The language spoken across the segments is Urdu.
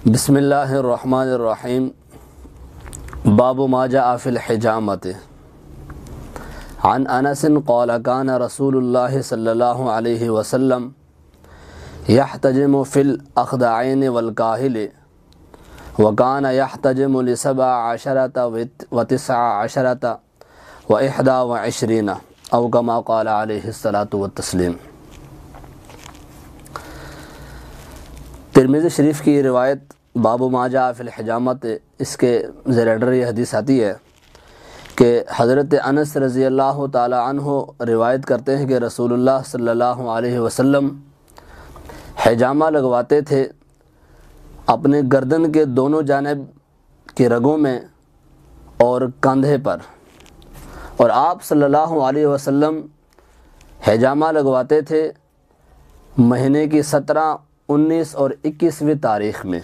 بسم اللہ الرحمن الرحیم باب ما جاء فی الحجامۃ عن انس قال كان رسول اللہ صلی اللہ علیہ وسلم يحتجم فی الاخدعین والکاہل وكان يحتجم ل17 و19 و21 او كما قال علیہ الصلاۃ والتسلیم۔ ترمذی شریف کی روایت باب ما جاء فی الحجامۃ، اس کے زیر انڈر یہ حدیث آتی ہے کہ حضرت انس رضی اللہ تعالی عنہ روایت کرتے ہیں کہ رسول اللہ صلی اللہ علیہ وسلم حجامہ لگواتے تھے اپنے گردن کے دونوں جانب کی رگوں میں اور کندھے پر، اور آپ صلی اللہ علیہ وسلم حجامہ لگواتے تھے مہینے کی 17، 19 اور 21ویں تاریخ میں۔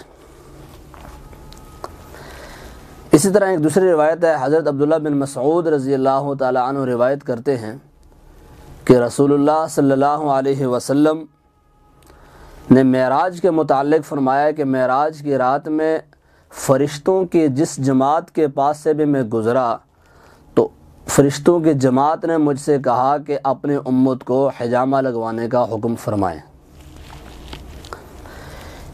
اسی طرح ایک دوسری روایت ہے، حضرت عبداللہ بن مسعود رضی اللہ تعالی عنہ روایت کرتے ہیں کہ رسول اللہ صلی اللہ علیہ وسلم نے معراج کے متعلق فرمایا کہ معراج کی رات میں فرشتوں کی جس جماعت کے پاس سے بھی میں گزرا تو فرشتوں کی جماعت نے مجھ سے کہا کہ اپنے امت کو حجامہ لگوانے کا حکم فرمائیں۔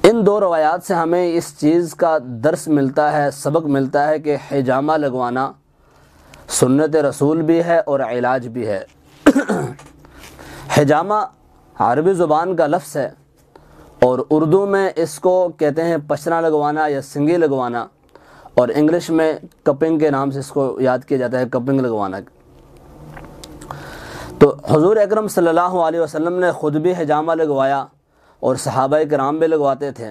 ان دو روایات سے ہمیں اس چیز کا درس ملتا ہے، سبق ملتا ہے کہ حجامہ لگوانا سنت رسول بھی ہے اور علاج بھی ہے۔ حجامہ عربی زبان کا لفظ ہے اور اردو میں اس کو کہتے ہیں پچنا لگوانا یا سنگی لگوانا، اور انگلش میں کپنگ کے نام سے اس کو یاد کیا جاتا ہے، کپنگ لگوانا۔ تو حضور اکرم صلی اللہ علیہ وسلم نے خود بھی حجامہ لگوایا اور صحابہ کرام بھی لگواتے تھے۔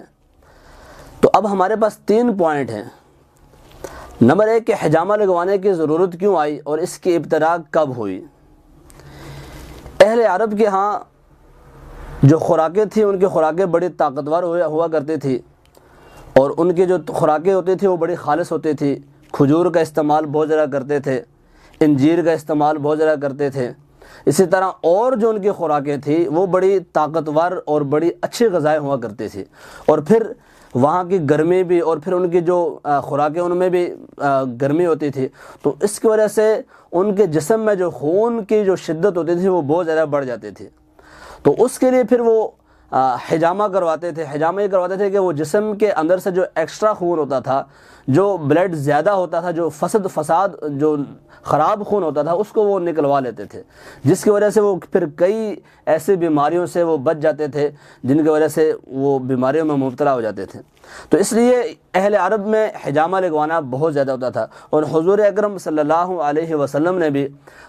تو اب ہمارے پاس 3 پوائنٹ ہیں۔ نمبر 1 کہ حجامہ لگوانے کی ضرورت کیوں آئی اور اس کی ابتدا کب ہوئی۔ اہل عرب کے ہاں جو خوراکیں تھیں ان کی خوراکیں بڑی طاقتور ہوا کرتی تھی، اور ان کی جو خوراکیں ہوتی تھیں وہ بڑی خالص ہوتی تھی۔ کھجور کا استعمال بہت زیادہ کرتے تھے، انجیر کا استعمال بہت زیادہ کرتے تھے۔ اسی طرح اور جو ان کی خوراکیں تھیں وہ بڑی طاقتور اور بڑی اچھی غذائیں ہوا کرتی تھی، اور پھر وہاں کی گرمی بھی، اور پھر ان کی جو خوراکیں ان میں بھی گرمی ہوتی تھی، تو اس کی وجہ سے ان کے جسم میں جو خون کی جو شدت ہوتی تھی وہ بہت زیادہ بڑھ جاتی تھی۔ تو اس کے لیے پھر وہ حجامہ کرواتے تھے۔ حجامہ یہ کرواتے تھے کہ وہ جسم کے اندر سے جو ایکسٹرا خون ہوتا تھا، جو بلڈ زیادہ ہوتا تھا، جو فساد جو خراب خون ہوتا تھا، اس کو وہ نکلوا لیتے تھے، جس کی وجہ سے وہ پھر کئی ایسی بیماریوں سے وہ بچ جاتے تھے جن کی وجہ سے وہ بیماریوں میں مبتلا ہو جاتے تھے۔ تو اس لیے اہل عرب میں حجامہ لگوانا بہت زیادہ ہوتا تھا، اور حضور اکرم صلی اللہ علیہ وسلم نے بھی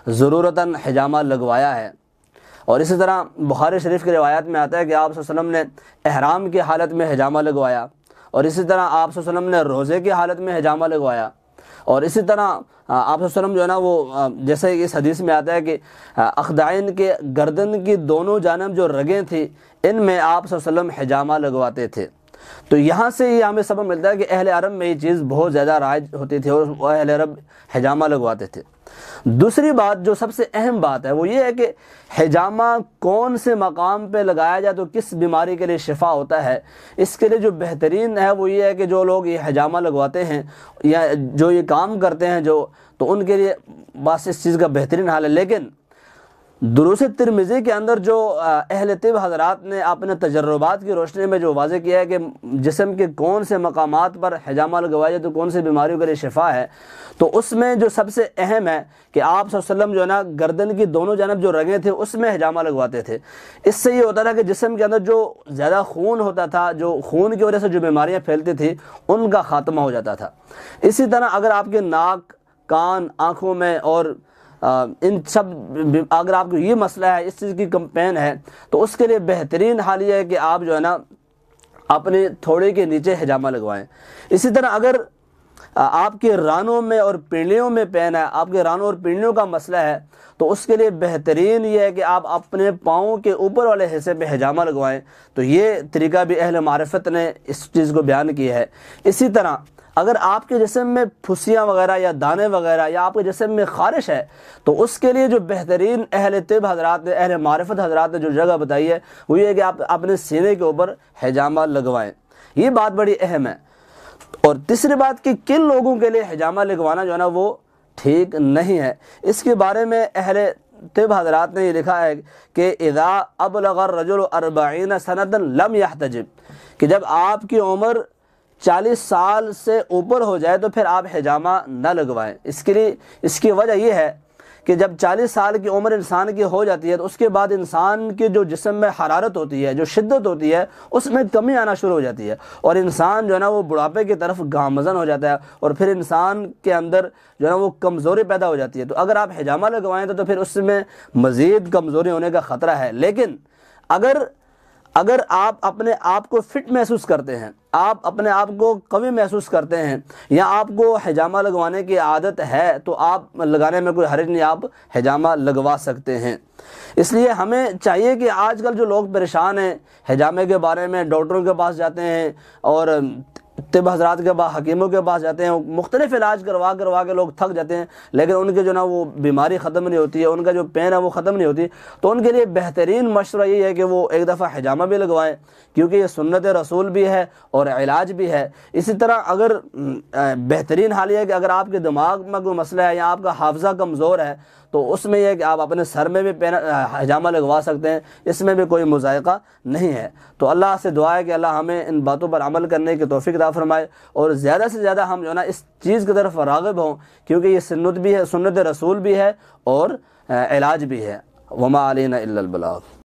ضرورتاً حجامہ لگوایا ہے۔ اور اسی طرح بخاری شریف کی روایات میں آتا ہے کہ آپ صلی اللہ علیہ وسلم نے احرام کی حالت میں حجامہ لگوایا، اور اسی طرح آپ صلی اللہ علیہ وسلم نے روزے کی حالت میں حجامہ لگوایا، اور اسی طرح آپ صلی اللہ علیہ وسلم جو ہے نا وہ جیسے اس حدیث میں آتا ہے کہ اخدعین کے گردن کی دونوں جانب جو رگیں تھیں ان میں آپ صلی اللہ علیہ وسلم حجامہ لگواتے تھے۔ تو یہاں سے یہ ہمیں سبق ملتا ہے کہ اہل عرب میں یہ چیز بہت زیادہ رائج ہوتی تھی اور اہل عرب حجامہ لگواتے تھے۔ دوسری بات جو سب سے اہم بات ہے وہ یہ ہے کہ حجامہ کون سے مقام پہ لگایا جائے تو کس بیماری کے لیے شفا ہوتا ہے۔ اس کے لیے جو بہترین ہے وہ یہ ہے کہ جو لوگ یہ حجامہ لگواتے ہیں یا جو یہ کام کرتے ہیں تو ان کے لیے بس اس چیز کا بہترین حال ہے۔ لیکن دروس ترمذی کے اندر جو اہل طب حضرات نے اپنے تجربات کی روشنی میں جو واضح کیا ہے کہ جسم کے کون سے مقامات پر حجامہ لگوایا جائے تو کون سی بیماریوں کے لیے شفا ہے، تو اس میں جو سب سے اہم ہے کہ آپ صلی اللہ علیہ وسلم جو ہے نا گردن کی دونوں جانب جو رگیں تھے اس میں حجامہ لگواتے تھے۔ اس سے یہ ہوتا تھا کہ جسم کے اندر جو زیادہ خون ہوتا تھا، جو خون کی وجہ سے جو بیماریاں پھیلتی تھیں ان کا خاتمہ ہو جاتا تھا۔ اسی طرح اگر آپ کے ناک، کان، آنکھوں میں اور ان سب اگر آپ کو یہ مسئلہ ہے، اس چیز کی کمپین ہے، تو اس کے لیے بہترین حال یہ ہے کہ آپ جو ہے نا اپنے تھوڑے کے نیچے حجامہ لگوائیں۔ اسی طرح اگر آپ کے رانوں میں اور پنڈلیوں میں پین ہے، آپ کے رانوں اور پنڈلیوں کا مسئلہ ہے، تو اس کے لیے بہترین یہ ہے کہ آپ اپنے پاؤں کے اوپر والے حصے پہ حجامہ لگوائیں۔ تو یہ طریقہ بھی اہل معرفت نے اس چیز کو بیان کیا ہے۔ اسی طرح اگر آپ کے جسم میں پھسیاں وغیرہ یا دانے وغیرہ یا آپ کے جسم میں خارش ہے تو اس کے لیے جو بہترین اہل طب حضرات نے، اہل معرفت حضرات نے جو جگہ بتائی ہے وہ یہ ہے کہ آپ اپنے سینے کے اوپر حجامہ لگوائیں۔ یہ بات بڑی اہم ہے۔ اور تیسری بات کہ کن لوگوں کے لیے حجامہ لگوانا جو ہے نا وہ ٹھیک نہیں ہے، اس کے بارے میں اہل طب حضرات نے یہ لکھا ہے کہ اذا ابلغ الرجل 40 سنة لم يحتجب، کہ جب آپ کی عمر 40 سال سے اوپر ہو جائے تو پھر آپ حجامہ نہ لگوائیں۔ اس کی وجہ یہ ہے کہ جب 40 سال کی عمر انسان کی ہو جاتی ہے تو اس کے بعد انسان کے جو جسم میں حرارت ہوتی ہے، جو شدت ہوتی ہے، اس میں کمی آنا شروع ہو جاتی ہے، اور انسان جو ہے نا وہ بڑھاپے کی طرف گامزن ہو جاتا ہے، اور پھر انسان کے اندر جو ہے نا وہ کمزوری پیدا ہو جاتی ہے۔ تو اگر آپ حجامہ لگوائیں تو پھر اس میں مزید کمزوری ہونے کا خطرہ ہے۔ لیکن اگر آپ اپنے آپ کو فٹ محسوس کرتے ہیں، آپ اپنے آپ کو قوی محسوس کرتے ہیں، یا آپ کو حجامہ لگوانے کی عادت ہے، تو آپ لگانے میں کوئی حرج نہیں، آپ حجامہ لگوا سکتے ہیں۔ اس لیے ہمیں چاہیے کہ آج کل جو لوگ پریشان ہیں حجامے کے بارے میں، ڈاکٹروں کے پاس جاتے ہیں اور طب حضرات کے پاس، حکیموں کے پاس جاتے ہیں، مختلف علاج کروا کے لوگ تھک جاتے ہیں، لیکن ان کے جو نا وہ بیماری ختم نہیں ہوتی ہے، ان کا جو پین ہے وہ ختم نہیں ہوتی۔ تو ان کے لیے بہترین مشورہ یہ ہے کہ وہ ایک دفعہ حجامہ بھی لگوائیں، کیونکہ یہ سنت رسول بھی ہے اور علاج بھی ہے۔ اسی طرح اگر بہترین حال یہ ہے کہ اگر آپ کے دماغ میں کوئی مسئلہ ہے یا آپ کا حافظہ کمزور ہے تو اس میں یہ ہے کہ آپ اپنے سر میں بھی حجامہ لگوا سکتے ہیں، اس میں بھی کوئی مضائقہ نہیں ہے۔ تو اللہ سے دعا ہے کہ اللہ ہمیں ان باتوں پر عمل کرنے کی توفیق عطا فرمائے، اور زیادہ سے زیادہ ہم جو ہے نا اس چیز کی طرف راغب ہوں، کیونکہ یہ سنت بھی ہے، سنت رسول بھی ہے اور علاج بھی ہے۔ وما علینا الا البلاغ۔